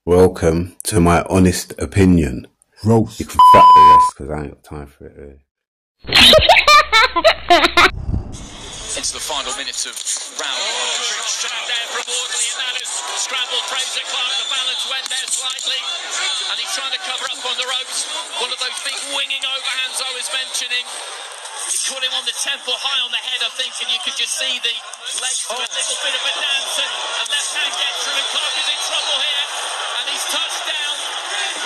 Welcome to my honest opinion. Roast. You can fuck the rest because I ain't got time for it really. Into the final minutes of round one. Shot down from Wardley, and that has scrambled Frazer. The balance went there slightly, and he's trying to cover up on the ropes. One of those big winging overhands I was mentioning. He caught him on the temple, high on the head, I think, and you could just see the legs do a little bit of a dance, and left hand gets through, and Clark is in trouble here, and he's touched down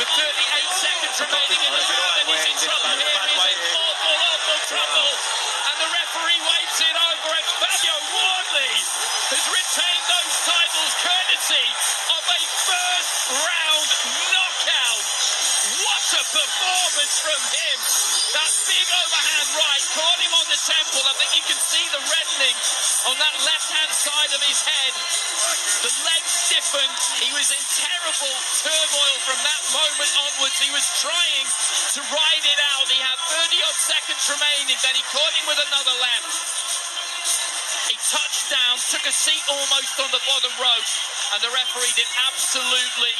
with 38 seconds remaining in the round, and he's in trouble here. He's in awful trouble, and the referee waves it over, and Fabio Wardley has retained those titles courtesy of a first round knockout. What a performance from him! That big overhand right caught him on the temple. I think you can see the reddening on that left-hand side of his head. The legs stiffened. He was in terrible turmoil from that moment onwards. He was trying to ride it out. He had 30-odd seconds remaining. Then he caught him with another left. He touched down, took a seat almost on the bottom rope, and the referee did absolutely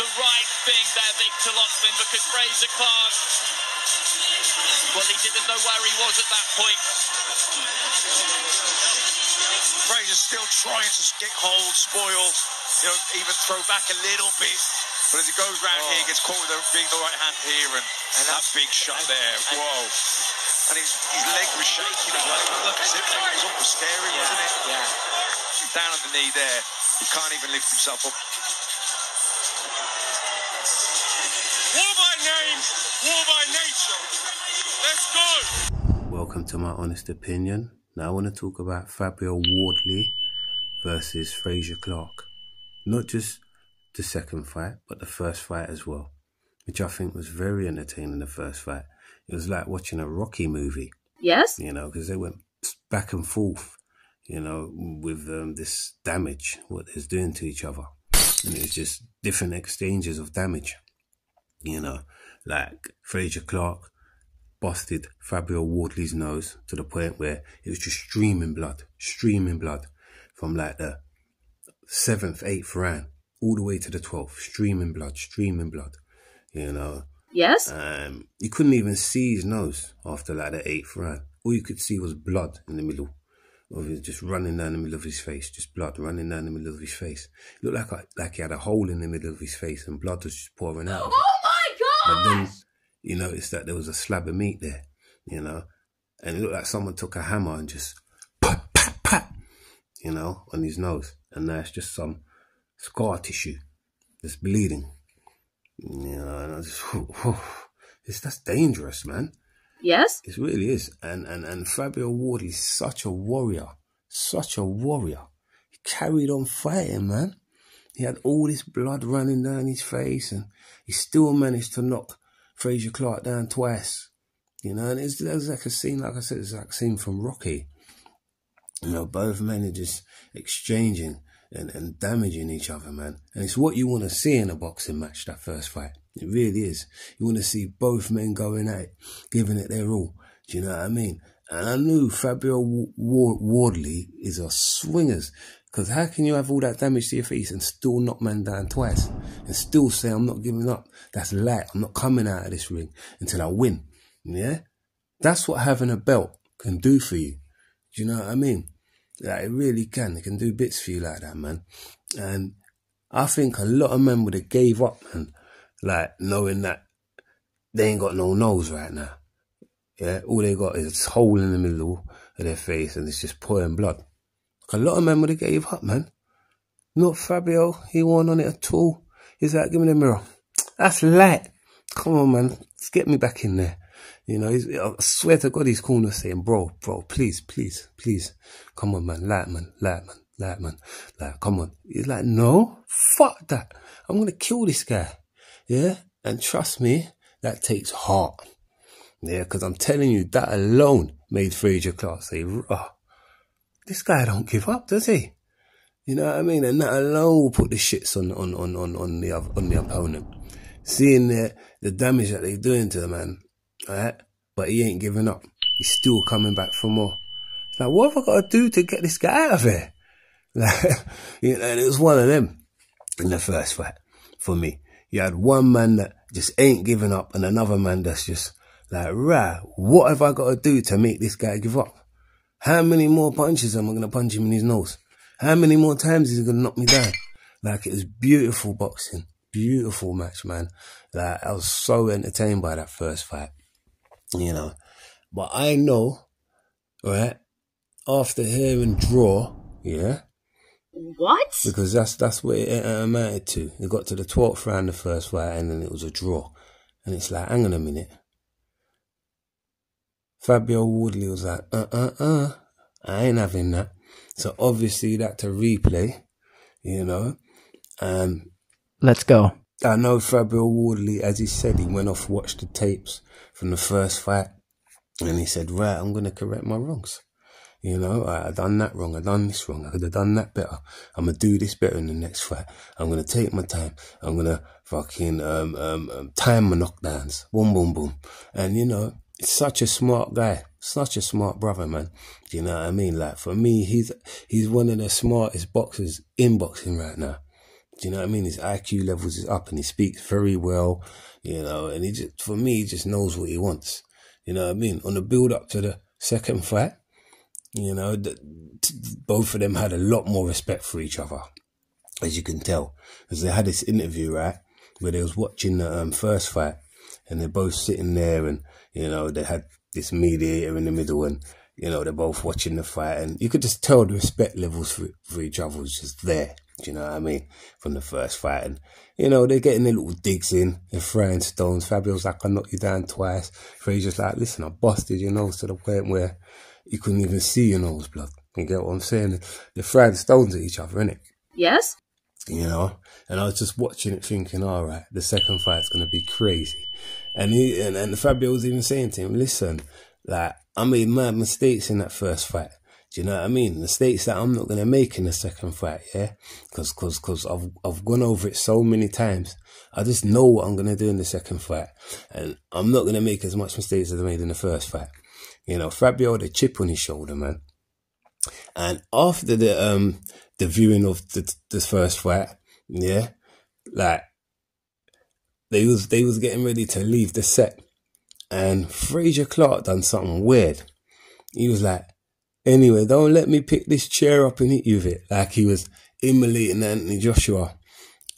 the right thing there, Victor Lotzman, because Frazer Clark, well, he didn't know where he was at that point. Frazer's still trying to get hold, spoil, even throw back a little bit. But as he goes round here, he gets caught with being the right hand here, and that big shot there. Whoa. And his leg was shaking as well. Look, it was almost scary, wasn't it? Yeah. He's down on the knee there. He can't even lift himself up. War by name, war by nature. Let's go. Welcome to my honest opinion. Now I want to talk about Fabio Wardley versus Frazer Clark. Not just the second fight, but the first fight as well, which I think was very entertaining. The first fight, it was like watching a Rocky movie. Yes. Because they went back and forth, with this damage, what they're doing to each other. And it was just different exchanges of damage. Like Frazer Clark busted Fabio Wardley's nose to the point where it was just streaming blood from like the 7th, 8th round all the way to the 12th, streaming blood, Yes. You couldn't even see his nose after like the 8th round. All you could see was blood in the middle of it, just running down the middle of his face, just blood running down the middle of his face. It looked like he had a hole in the middle of his face and blood was just pouring out. Oh my God! But then you noticed that there was a slab of meat there, and it looked like someone took a hammer and just pat, pat, pat, on his nose. And now it's just some scar tissue that's bleeding. And I just, that's dangerous, man. Yes. It really is. And Fabio Wardley's such a warrior. He carried on fighting, man. He had all this blood running down his face and he still managed to knock Frazer Clark down twice. And it was like a scene, like I said, it's like a scene from Rocky. Both men are just exchanging and damaging each other, man. And it's what you want to see in a boxing match, that first fight. It really is. You want to see both men going at it, giving it their all. Do you know what I mean? And I knew Fabio Wardley is a swingers. Because how can you have all that damage to your face and still knock man down twice? And still say, I'm not giving up. That's light. I'm not coming out of this ring until I win. Yeah? That's what having a belt can do for you. Do you know what I mean? Like, it really can. It can do bits for you like that, man. And I think a lot of men would have gave up, man. Like, knowing that they ain't got no nose right now. Yeah? All they got is this hole in the middle of their face and it's just pouring blood. A lot of men would have gave up, man. Not Fabio. He wasn't on it at all. He's like, give me the mirror. That's light. Come on, man. Let's get me back in there. I swear to God, he's corner saying, bro, please. Come on, man. Light, man. Come on. He's like, no, fuck that. I'm going to kill this guy. Yeah. And trust me, that takes heart. Yeah. Because I'm telling you, that alone made Frazer Clark say, this guy don't give up, does he? You know what I mean? And that alone will put the shits on the opponent. Seeing the damage that they're doing to the man, right? But he ain't giving up. He's still coming back for more. Like, what have I got to do to get this guy out of here? And it was one of them in the first fight. for me. You had one man that just ain't giving up and another man that's just like, right, what have I got to do to make this guy give up? How many more punches am I going to punch him in his nose? How many more times is he going to knock me down? Like, it was beautiful boxing. Beautiful match, man. Like, I was so entertained by that first fight, you know. But I know, right, after hearing draw, yeah. What? Because that's what it amounted to. It got to the 12th round, the first fight, and then it was a draw. And it's like, hang on a minute. Fabio Wardley was like, I ain't having that. So obviously that to replay, you know. Let's go. I know Fabio Wardley, as he said, he went off, watched the tapes from the first fight, and he said, right, I'm going to correct my wrongs. You know, I done that wrong, I done this wrong, I could have done that better. I'm going to do this better in the next fight. I'm going to take my time. I'm going to fucking time my knockdowns. Boom, boom, boom. And, you know, it's such a smart guy. Such a smart brother, man. Do you know what I mean? Like, for me, he's one of the smartest boxers in boxing right now. Do you know what I mean? His IQ levels is up and he speaks very well, you know, and he just, for me, he just knows what he wants. You know what I mean? On the build up to the second fight, you know, both of them had a lot more respect for each other, as you can tell. Because they had this interview, right, where they was watching the first fight and they're both sitting there and, you know, they had this mediator in the middle and, you know, they're both watching the fight and you could just tell the respect levels for each other was just there. Do you know what I mean? From the first fight. And, you know, they're getting their little digs in. They're throwing stones. Fabio's like, I knocked you down twice. Frazer's like, listen, I busted your nose to the point where you couldn't even see your nose blood. You get what I'm saying? They're throwing stones at each other, innit? Yes. You know? And I was just watching it thinking, all right, the second fight's going to be crazy. And Fabio was even saying to him, listen, like, I made mad mistakes in that first fight. Do you know what I mean? Mistakes that I'm not going to make in the second fight, yeah? Because I've gone over it so many times. I just know what I'm going to do in the second fight. And I'm not going to make as much mistakes as I made in the first fight. You know, Fabio had a chip on his shoulder, man. And after the viewing of the first fight, yeah, like, they was getting ready to leave the set. And Frazer Clark done something weird. He was like, anyway, don't let me pick this chair up and hit you with it. Like he was immolating Anthony Joshua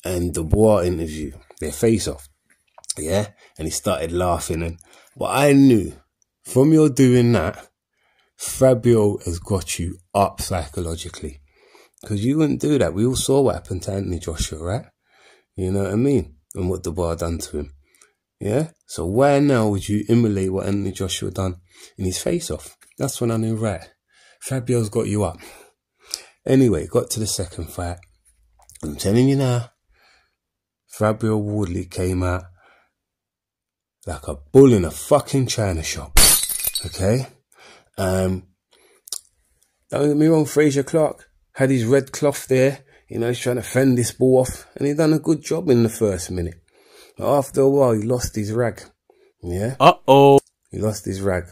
and the Dubois interview, their face off. Yeah. And he started laughing. But I knew from your doing that, Fabio has got you up psychologically. Because you wouldn't do that. We all saw what happened to Anthony Joshua, right? You know what I mean? And what Dubois done to him. Yeah? So why now would you immolate what Anthony Joshua done in his face off? That's when I knew, right, Fabio's got you up. Anyway, got to the second fight. I'm telling you now, Fabio Wardley came out like a bull in a fucking china shop. Okay? Don't get me wrong, Frazer Clark had his red cloth there. You know, he's trying to fend this ball off. And he done a good job in the first minute. But after a while, he lost his rag. Yeah? Uh-oh. He lost his rag.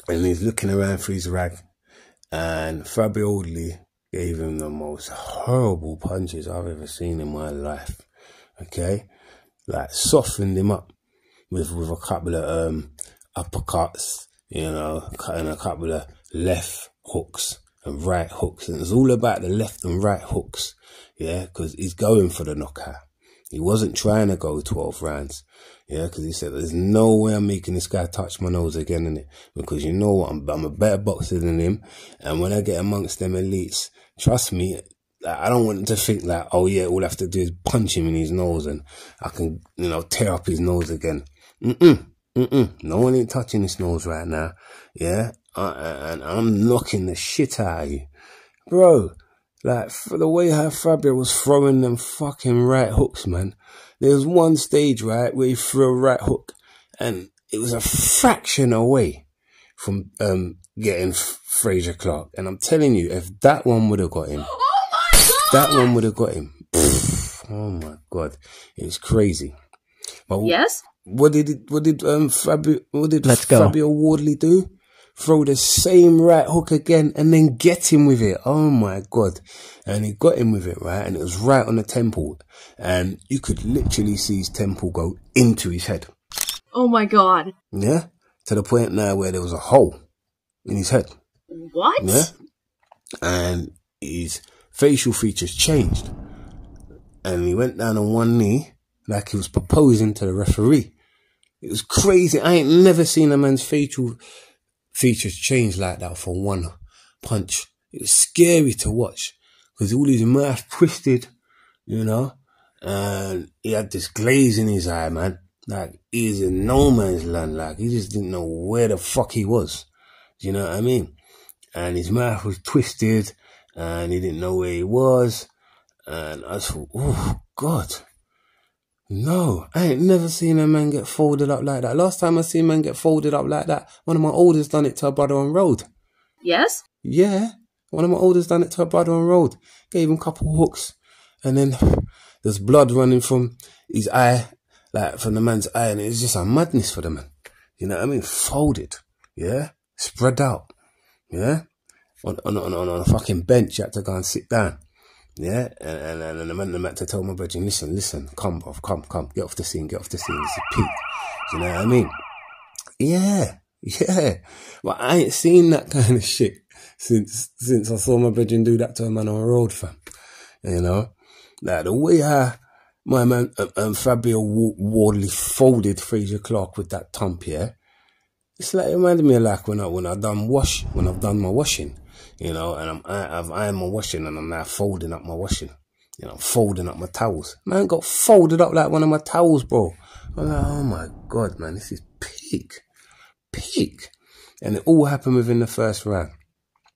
And he's looking around for his rag. And Fabio Wardley gave him the most horrible punches I've ever seen in my life. Okay? Like, softened him up with a couple of uppercuts, you know, cutting a couple of left hooks and right hooks. And it's all about the left and right hooks. Yeah? Because he's going for the knockout. He wasn't trying to go 12 rounds. Yeah, because he said, there's no way I'm making this guy touch my nose again, innit? Because you know what? I'm a better boxer than him. And when I get amongst them elites, trust me, I don't want him to think like, oh yeah, all I have to do is punch him in his nose and I can, you know, tear up his nose again. No one ain't touching his nose right now. Yeah? And I'm knocking the shit out of you. Bro. Like, for the way how Fabio was throwing them fucking right hooks, man. There was one stage, right, where he threw a right hook and it was a fraction away from getting Frazer Clark. And I'm telling you, if that one would have got him, oh my God! That one would have got him. Oh my God. It was crazy. But yes? What did Fabio Wardley do? throw the same right hook again and then get him with it. Oh my God. And he got him with it, right? And it was right on the temple. And you could literally see his temple go into his head. Oh my God. Yeah? To the point now where there was a hole in his head. What? Yeah? And his facial features changed. And he went down on one knee like he was proposing to the referee. It was crazy. I ain't never seen a man's facial features change like that for one punch. It was scary to watch because all his mouth twisted, you know, and he had this glaze in his eye, man. Like, he's in no man's land. Like, he just didn't know where the fuck he was. Do you know what I mean? And his mouth was twisted and he didn't know where he was. And I thought, oh, God. No, I ain't never seen a man get folded up like that. Last time I seen a man get folded up like that, one of my oldest done it to a brother on road. Yes? Yeah, one of my oldest done it to a brother on road. Gave him a couple of hooks. And then there's blood running from his eye, like from the man's eye. And it was just a madness for the man. You know what I mean? Folded. Yeah? Spread out. Yeah? On a fucking bench, you had to go and sit down. Yeah, and the man had to tell my brother, listen, come, bruv, come, get off the scene, this is peak. Do you know what I mean? Yeah. But I ain't seen that kind of shit since I saw my brother do that to a man on a road, fam. You know? Like, the way my man, Fabio Wardley folded Frazer Clark with that thump, yeah? It's like, it reminded me of like when I've done my washing. You know, and I've ironed my washing and I'm now folding up my washing. You know, I'm folding up my towels. Man got folded up like one of my towels, bro. I'm like, oh my God, man, this is peak. And it all happened within the first round.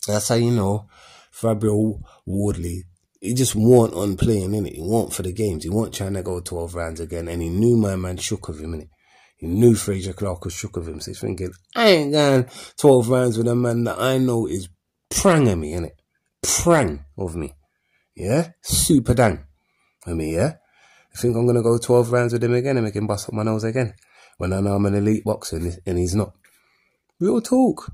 That's how you know Fabio Wardley, he just weren't on playing, innit? He weren't for the games. He weren't trying to go 12 rounds again. And he knew my man shook of him, innit? He knew Frazer Clark was shook of him. So he's thinking, I ain't going 12 rounds with a man that I know is prang of me, innit? Prang of me. Yeah? Super dang. I mean, yeah? I think I'm going to go 12 rounds with him again and make him bust up my nose again. When I know I'm an elite boxer and he's not. Real talk.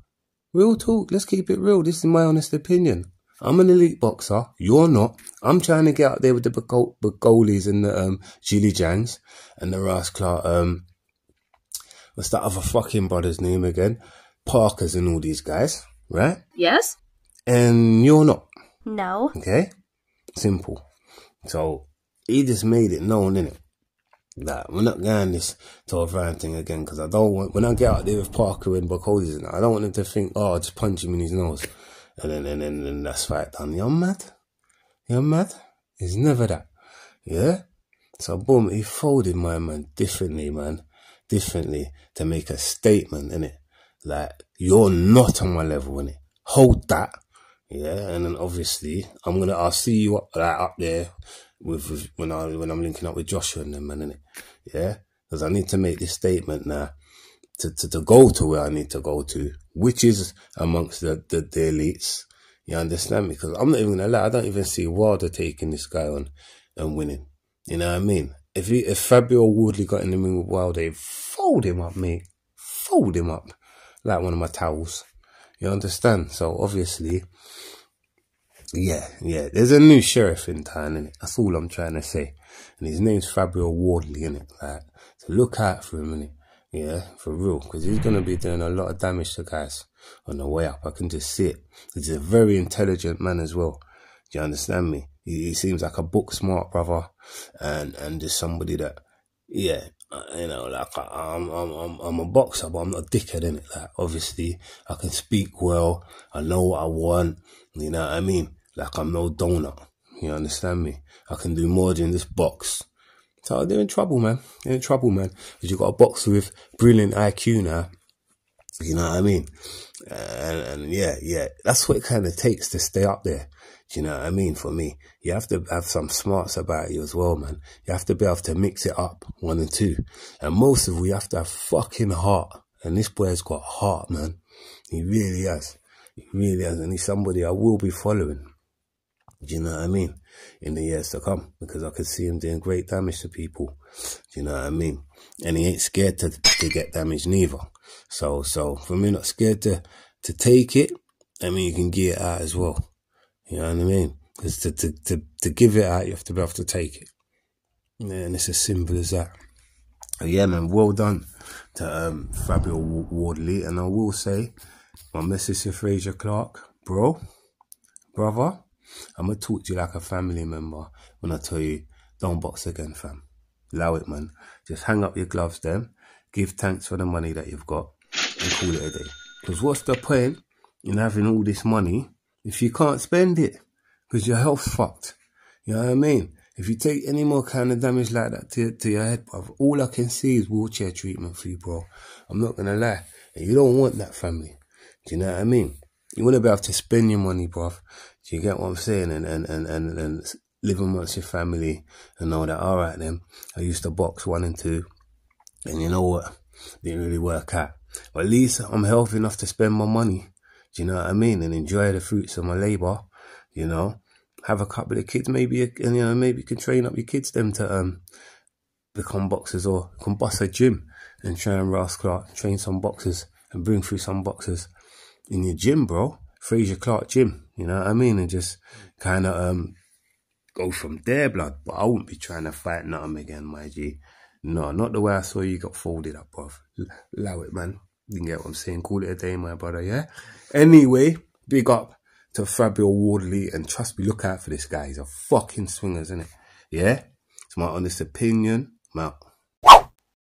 Let's keep it real. This is my honest opinion. I'm an elite boxer. You're not. I'm trying to get out there with the goalies and the Jilly Jangs and the rascal, what's that other fucking brother's name again? Parkers and all these guys, right? Yes? And you're not. No. Okay? Simple. So, he just made it known, innit? That we're not going this 12 round thing again, because I don't want, when I get out there with Parker and Bucolies, I don't want him to think, oh, I'll just punch him in his nose. And then that's fight done. You're mad? It's never that. Yeah? So, boom, he folded my man differently, to make a statement, innit? Like, you're not on my level, innit? Hold that. Yeah, and then obviously I'll see you up there with when I'm linking up with Joshua and them, man, innit? Yeah, because I need to make this statement now to go to where I need to go to, which is amongst the elites. You understand me? Because I'm not even gonna lie, I don't even see Wilder taking this guy on and winning. You know what I mean? If Fabio Wardley got in the ring with Wilder, he'd fold him up, mate. Fold him up like one of my towels. You understand? So obviously, yeah. There's a new sheriff in town, innit? That's all I'm trying to say. And his name's Fabio Wardley, innit? Like, so look out for him, innit? Yeah, for real. Because he's going to be doing a lot of damage to guys on the way up. I can just see it. He's a very intelligent man as well. Do you understand me? He seems like a book smart brother. And just somebody that, yeah, you know, like I'm a boxer, but I'm not a dickhead, innit? Like, obviously, I can speak well. I know what I want. You know what I mean? Like, I'm no donut. You understand me? I can do more than this box. So they're in trouble, man. Because you got a boxer with brilliant IQ now. You know what I mean? And yeah, that's what it kind of takes to stay up there. Do you know what I mean? For me, you have to have some smarts about you as well, man. You have to be able to mix it up, 1 and 2. And most of you have to have fucking heart. And this boy has got heart, man. He really has. And he's somebody I will be following. Do you know what I mean? In the years to come. Because I could see him doing great damage to people. Do you know what I mean? And he ain't scared to get damage neither. So for me, not scared to to take it, I mean, you can give it out as well. You know what I mean? Because to give it out, you have to be able to take it. Yeah, and it's as simple as that. But yeah, man, well done to Fabio Wardley. And I will say, my message to Frazer Clark, brother, I'm going to talk to you like a family member when I tell you, don't box again, fam. Allow it, man. Just hang up your gloves then. Give thanks for the money that you've got and call it a day. Because what's the point in having all this money if you can't spend it? Because your health's fucked. You know what I mean? If you take any more kind of damage like that to your head, bruv, all I can see is wheelchair treatment for you, bro. I'm not going to lie. And you don't want that, family. Do you know what I mean? You want to be able to spend your money, bruv. Do you get what I'm saying? And live amongst your family and all that. All right, then. I used to box 1 and 2. And you know what? Didn't really work out. But at least I'm healthy enough to spend my money. Do you know what I mean? And enjoy the fruits of my labour. You know? Have a couple of kids, maybe, and you know, maybe you can train up your kids them to become boxers, or you can bust a gym and try and rascal train some boxers and bring through some boxers in your gym, bro. Frazer Clark gym, you know what I mean? And just kind of go from there, blood. But I wouldn't be trying to fight nothing again, my G. No, not the way I saw you got folded up, bruv. Allow it, man. You can get what I'm saying. Call it a day, my brother, yeah? Anyway, big up to Fabio Wardley, and trust me, look out for this guy. He's a fucking swinger, isn't it? Yeah? It's my honest opinion. I'm out.